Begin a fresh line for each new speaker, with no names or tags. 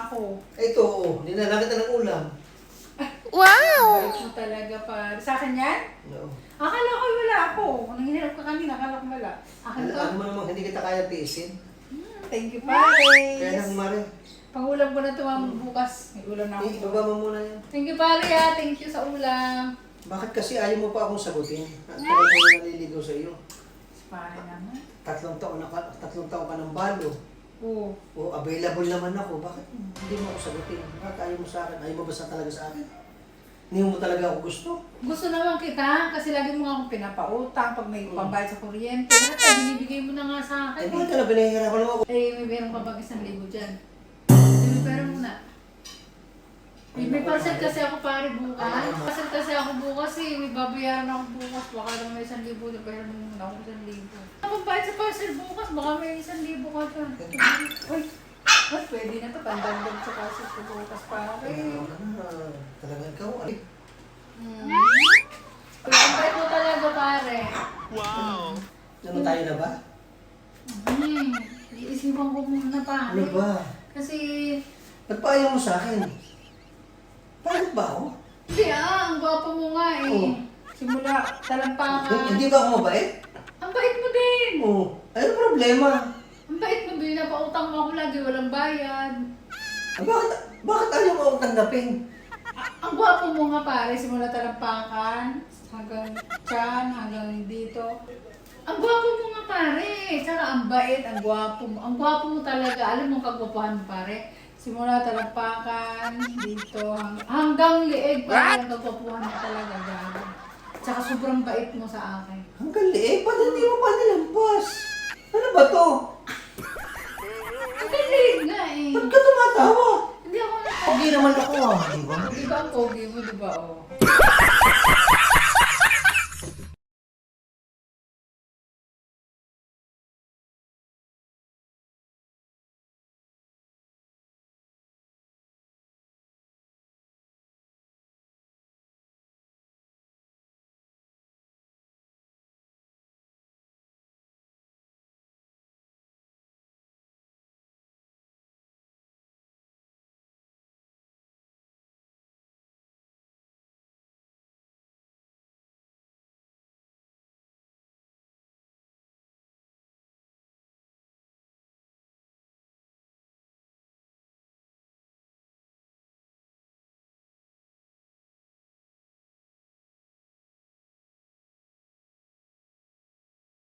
ako.
Ito, dinala kita ng ulam.
Bait mo talaga pare. Sa akin yan?
No.
Akala ko wala ako. Nang hinirap ka kanina, akala ko wala. Akin to.
Alam mo namang hindi kita kaya tiisin.
Thank you pare.
Kaya lang, Mare.
Pangulam ko na ito bukas. May ulam na ako.
Ibaba mo muna yan.
Thank you pare ha. Thank you sa ulam.
Bakit kasi ayaw mo pa akong sagutin? At tagal ko na naliligaw sa iyo.
Pare naman.
3 taon ka ng balo.
Oo.
O available naman ako. Bakit hindi mo ako sagutin? Bakit ayaw mo sa akin? Ayaw mo ba talaga sa akin? Hindi mo talaga ako gusto?
Gusto naman kita kasi lagi mo nga akong pinapautang pag may pambayad sa kuryente. Lahat ay binibigay mo na nga sa
Eh,
akin.
bakit ka na pinahihirapan mo ako?
Eh, may meron ka bang 1,000 dyan? May pera muna. May parcel kasi ako pare bukas. Parcel kasi ako bukas eh. May babayaran ako bukas. Baka lang may 1,000 na pera muna ako 1,000. Ako bayad sa parcel bukas. Baka may 1,000 ka dyan. Uy! Mas pwede na to. Pandagdag sa parcel ko bukas pare.
Talaga ikaw? Ay,
Ang bait mo talaga pare.
ano tayo na ba?
Iisipan ko muna pare.
Ano ba?
Kasi,
Ba't pa ayaw mo sa akin? Bakit ba ako?
hindi ang gwapo mo nga eh.
Oo.
Simula, talampakan.
Hindi ba ako mabait?
Ang bait mo din.
Oo. Ano problema?
Ang bait mo din, napautang mo ako lagi, walang bayad.
Bakit ayaw mo akong tanggapin?
Ang gwapo mo nga pare, simula talampakan, hanggang tiyan, hanggang dito. Ang gwapo mo nga pare, tsaka ang bait, ang gwapo mo. Ang gwapo mo talaga, alam mo kagwapuhan mo pare. Simula talampakan, dito, hanggang lieg pare, ang kagwapuhan mo talaga, gabi. Tsaka sobrang bait mo sa akin.
Hanggang liig, ba't hindi mo pa nilampas? Ano ba to?
Ang lieg nga eh.
Ba't ka tumatawa?
Hindi ako
Hindi naman ako ah, di ba?
Di ba ang pogi mo, di ba? Oh.